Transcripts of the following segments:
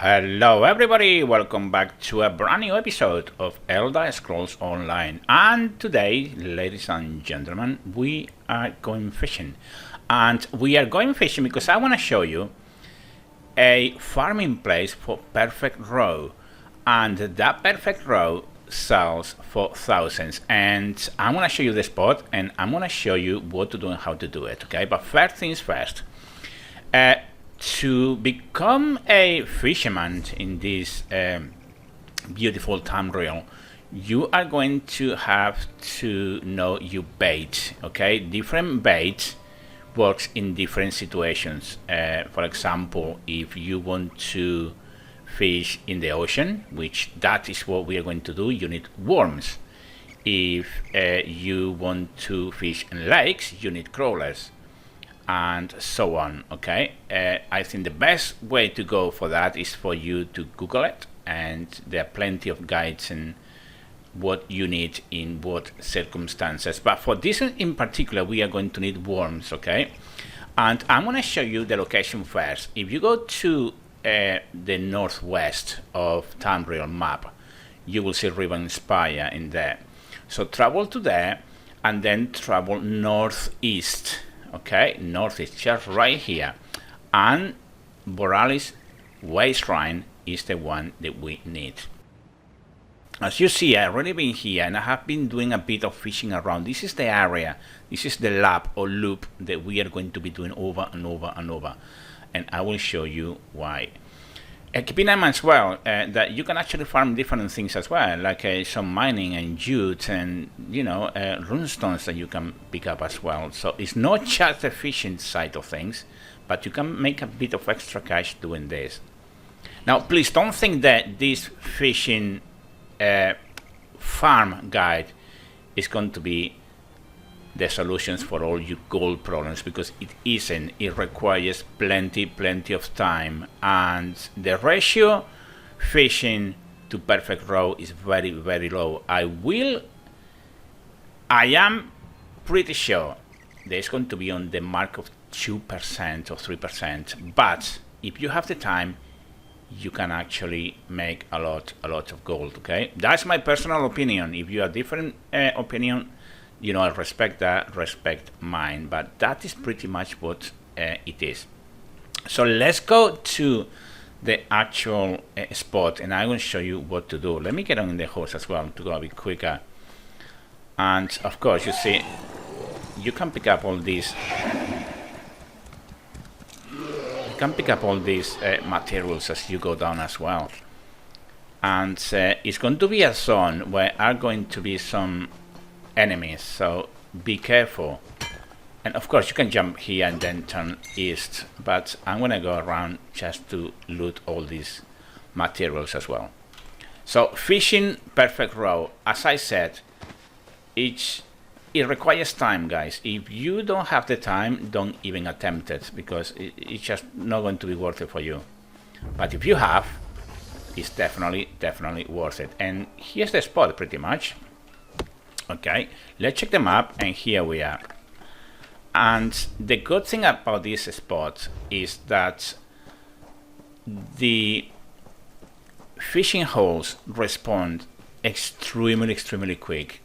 Hello everybody, welcome back to a brand new episode of Elder Scrolls Online. And today, ladies and gentlemen, we are going fishing. And we are going fishing because I want to show you a farming place for perfect roe. And that perfect roe sells for thousands. And I'm going to show you the spot and I'm going to show you what to do and how to do it, okay? But first things first. To become a fisherman in this beautiful Tamriel, you are going to have to know your bait, okay? Different bait works in different situations. For example, if you want to fish in the ocean, which that is what we are going to do, you need worms. If you want to fish in lakes, you need crawlers, and so on, okay? I think the best way to go for that is for you to Google it, and there are plenty of guides and what you need in what circumstances. But for this in particular, we are going to need worms, okay? And I'm going to show you the location first. If you go to the northwest of Tamriel map, you will see Riven Spire in there. So travel to there and then travel northeast. Okay, northeast, just right here, and Borealis Way Shrine is the one that we need. As you see, I've already been here and I have been doing a bit of fishing around. This is the area, this is the lab or loop that we are going to be doing over and over and over, and I will show you why. Keep in mind as well that you can actually farm different things as well, like some mining and jute and, you know, runestones that you can pick up as well. So it's not just the fishing side of things, but you can make a bit of extra cash doing this. Now, please don't think that this fishing farm guide is going to be the solutions for all your gold problems, because it isn't. It requires plenty of time, and the ratio fishing to perfect roe is very low. I am pretty sure there's going to be on the mark of 2% or 3%, but if you have the time, you can actually make a lot of gold, okay? That's my personal opinion. If you have different opinion, you know, I respect that, respect mine, but that is pretty much what it is. So let's go to the actual spot, and I will show you what to do. Let me get on the horse as well to go a bit quicker. And of course, you see, you can pick up all these. You can pick up all these materials as you go down as well. And it's going to be a zone where are going to be some enemies, so be careful. And of course you can jump here and then turn east, but I'm gonna go around just to loot all these materials as well. So fishing perfect roe, as I said, it requires time, guys. If you don't have the time, don't even attempt it, because it's just not going to be worth it for you. But if you have, it's definitely worth it. And here's the spot pretty much. Okay, let's check the map, and here we are. And the good thing about this spot is that the fishing holes respond extremely quick.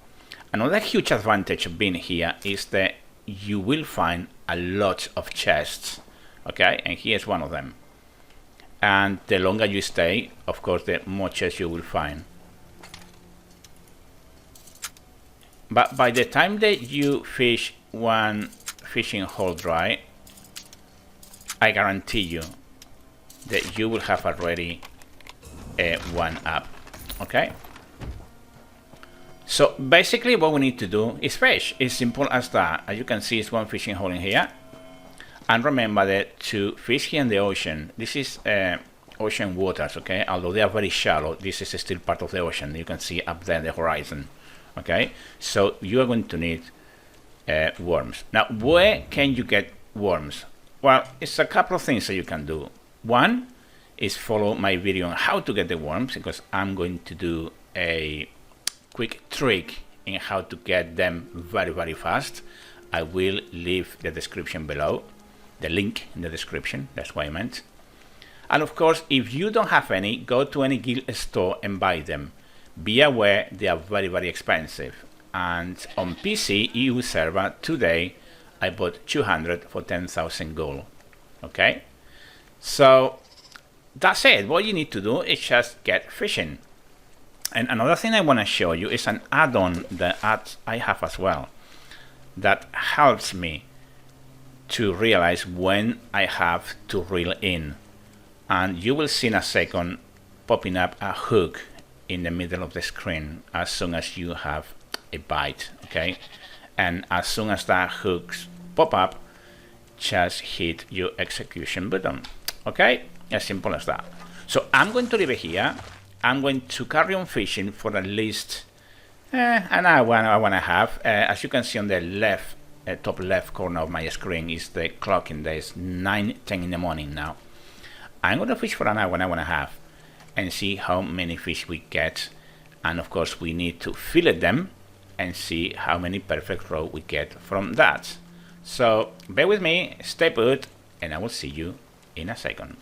Another huge advantage of being here is that you will find a lot of chests, okay, and here's one of them. And the longer you stay, of course, the more chests you will find. But by the time that you fish one fishing hole dry, I guarantee you that you will have already one up, okay? So basically what we need to do is fish. It's simple as that. As you can see, it's one fishing hole in here. And remember that to fish here in the ocean, this is ocean waters, okay? Although they are very shallow, this is still part of the ocean. You can see up there the horizon. Okay, so you are going to need worms. Now, where can you get worms? Well, it's a couple of things that you can do. One is follow my video on how to get the worms, because I'm going to do a quick trick in how to get them very fast. I will leave the description below, the link in the description, that's what I meant. And of course, if you don't have any, go to any guild store and buy them. Be aware they are very, very expensive. And on PC EU server today, I bought 200 for 10,000 gold. Okay, so that's it. What you need to do is just get fishing. And another thing I want to show you is an add-on that I have as well that helps me to realize when I have to reel in. And you will see in a second popping up a hook in the middle of the screen as soon as you have a bite, okay? And as soon as that hooks pop up, just hit your execution button, okay? As simple as that. So I'm going to leave it here. I'm going to carry on fishing for at least an hour and a half. As you can see on the left, top left corner of my screen is the clock in there. It's 9:10 in the morning now. I'm going to fish for an hour and a half and see how many fish we get. And of course, we need to fillet them and see how many perfect roe we get from that. So bear with me, stay put, and I will see you in a second.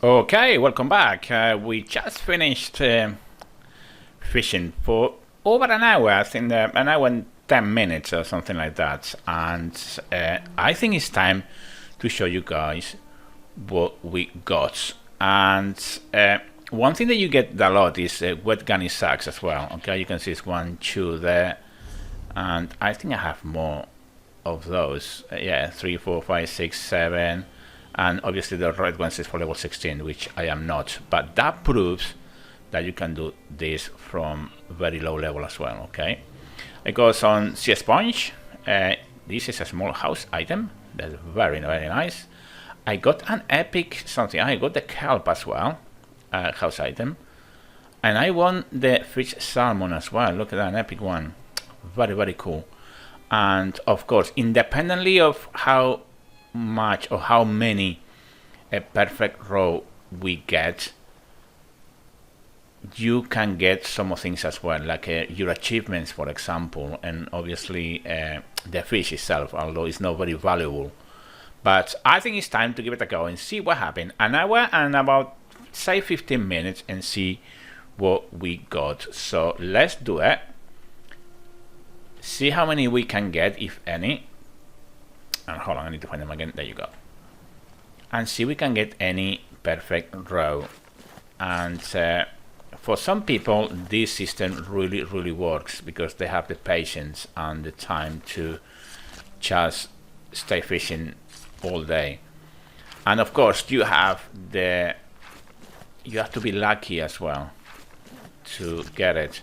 Okay, welcome back. We just finished fishing for over an hour, I think an hour and 10 minutes or something like that. And I think it's time to show you guys what we got. And one thing that you get a lot is wet gunny sacks as well. Okay, you can see it's 1, 2 there. And I think I have more of those. Yeah, 3, 4, 5, 6, 7. And obviously the red ones is for level 16, which I am not. But that proves that you can do this from very low level as well, okay? It goes on Sea Sponge. This is a small house item. That's very, very nice. I got an epic something. I got the kelp as well, house item. And I won the fish salmon as well. Look at that, an epic one. Very, very cool. And of course, independently of how much or how many a perfect row we get, you can get some of things as well, like your achievements, for example, and obviously the fish itself, although it's not very valuable. But I think it's time to give it a go and see what happened. An hour and about, say, 15 minutes and see what we got. So let's do it. See how many we can get, if any. And hold on, I need to find them again. There you go. And see if we can get any perfect row. And for some people, this system really, really works because they have the patience and the time to just stay fishing all day. And of course, you have to be lucky as well to get it.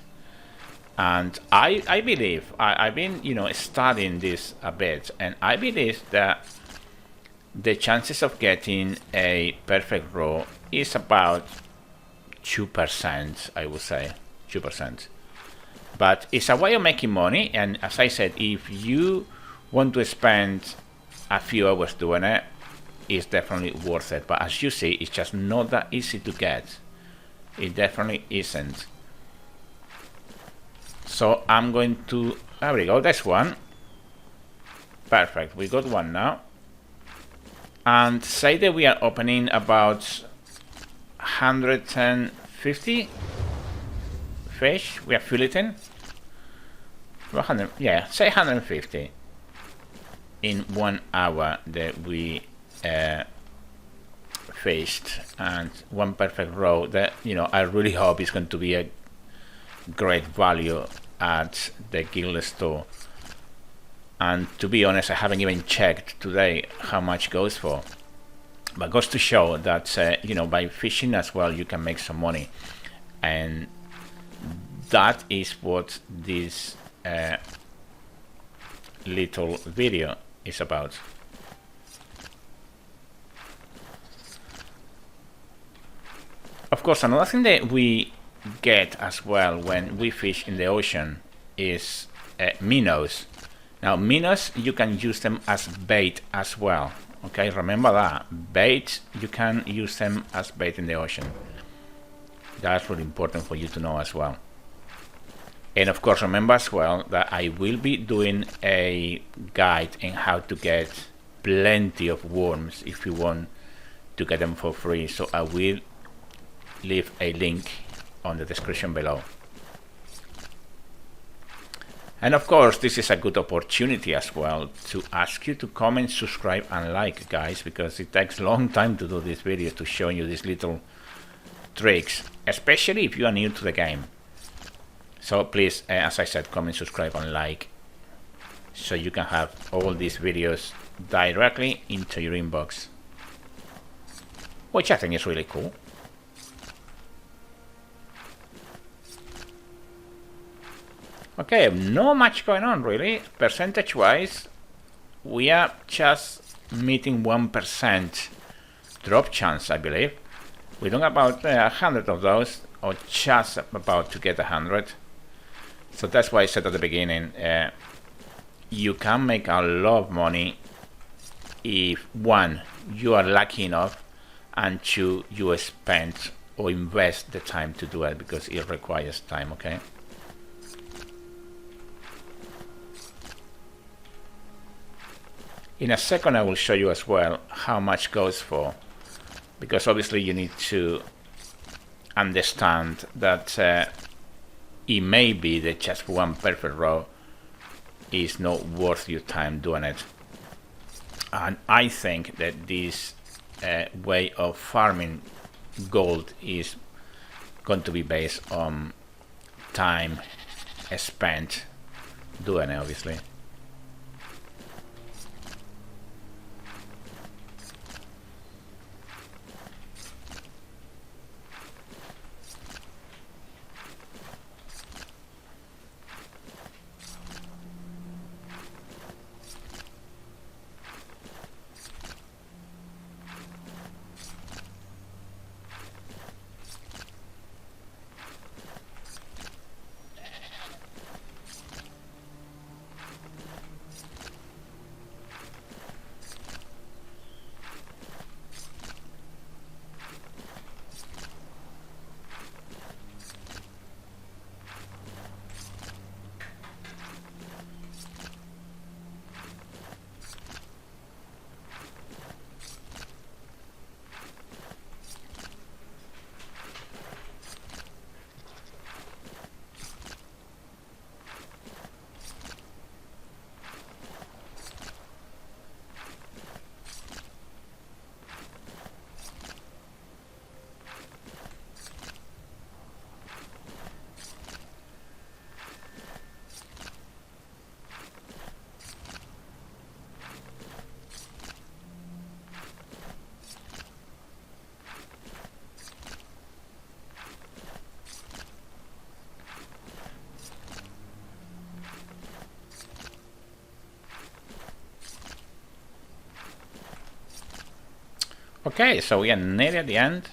And I believe, I've been, studying this a bit, and I believe that the chances of getting a perfect row is about 2%, I would say, 2%. But it's a way of making money, and as I said, if you want to spend a few hours doing it, it's definitely worth it. But as you see, it's just not that easy to get. It definitely isn't. So I'm going to, there we go, that's one. Perfect, we got one now. And say that we are opening about 150 fish, we are filleting. 100, yeah, say 150 in 1 hour that we fished, and one perfect row that, I really hope is going to be a great value at the guild store. And to be honest, I haven't even checked today how much goes for, but goes to show that by fishing as well you can make some money, and that is what this little video is about. Of course, another thing that we get as well when we fish in the ocean is minnows. Now minnows, you can use them as bait as well. Okay, remember that. Bait, you can use them as bait in the ocean. That's really important for you to know as well. And of course, remember as well that I will be doing a guide in how to get plenty of worms if you want to get them for free. So I will leave a link on the description below. And of course, this is a good opportunity as well to ask you to comment, subscribe and like, guys, because it takes a long time to do these videos, to show you these little tricks, especially if you are new to the game. So please, as I said, comment, subscribe and like, so you can have all these videos directly into your inbox, which I think is really cool. Okay, not much going on really. Percentage wise, we are just meeting 1% drop chance, I believe. We don't about 100 of those, or just about to get 100. So that's why I said at the beginning, you can make a lot of money if, one, you are lucky enough, and two, you spend or invest the time to do it, because it requires time, okay? In a second I will show you as well how much goes for, because obviously you need to understand that it may be that just one perfect row is not worth your time doing it. And I think that this way of farming gold is going to be based on time spent doing it, obviously. Okay, so we are nearly at the end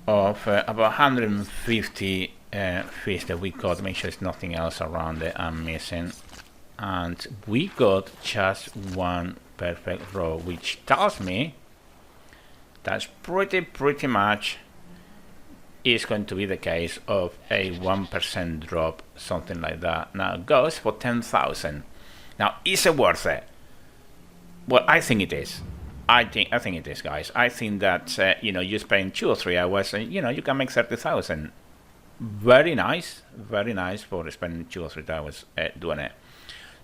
of about 150 fish that we got. Make sure there's nothing else around that I'm missing. And we got just one perfect row, which tells me that's pretty much is going to be the case of a 1% drop, something like that. Now it goes for 10,000. Now, is it worth it? Well, I think it is. I think it is, guys. I think that you spend 2 or 3 hours, and you can make 30,000. Very nice for spending 2 or 3 hours doing it.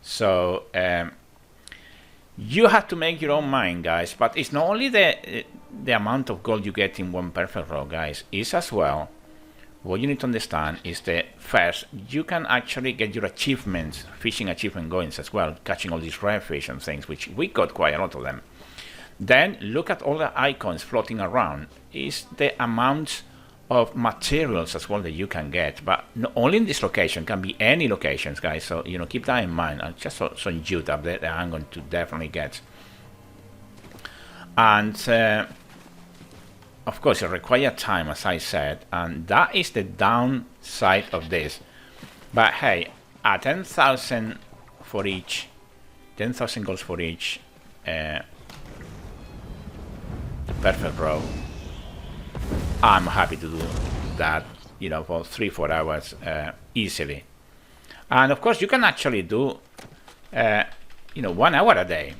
So you have to make your own mind, guys. But it's not only the amount of gold you get in one perfect row, guys. It's as well, what you need to understand is that first, you can actually get your achievements, fishing achievement going as well, catching all these rare fish and things, which we got quite a lot of them. Then look at all the icons floating around. Is the amount of materials as well that you can get, but not only in this location, can be any locations, guys. So keep that in mind. And just some jute up there that I'm going to definitely get. And of course, it requires time, as I said, and that is the downside of this. But hey, at 10,000 for each, 10,000 goals for each, the perfect row, I'm happy to do that, for 3-4 hours easily. And of course, you can actually do, 1 hour a day.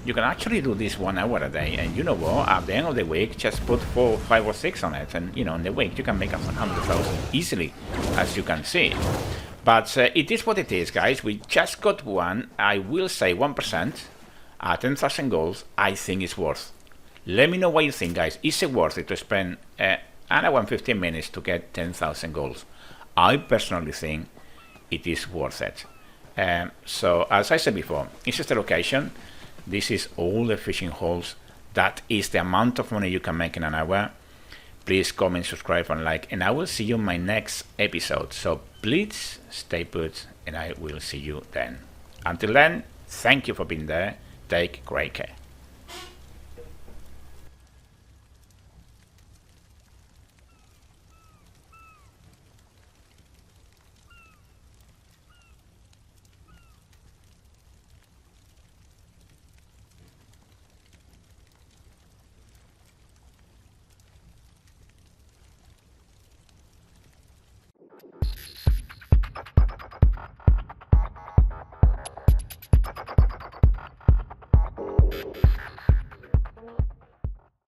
You can actually do this 1 hour a day, and you know what? At the end of the week, just put 4, 5, or 6 on it, and in the week you can make 100,000 easily, as you can see. But it is what it is, guys. We just got one. I will say 1% at 10,000 goals. I think it's worth. Let me know what you think, guys. Is it worth it to spend an hour and 15 minutes to get 10,000 goals? I personally think it is worth it. So, as I said before, this is the location. This is all the fishing holes. That is the amount of money you can make in an hour. Please comment, subscribe, and like, and I will see you in my next episode. So please stay put, and I will see you then. Until then, thank you for being there. Take great care.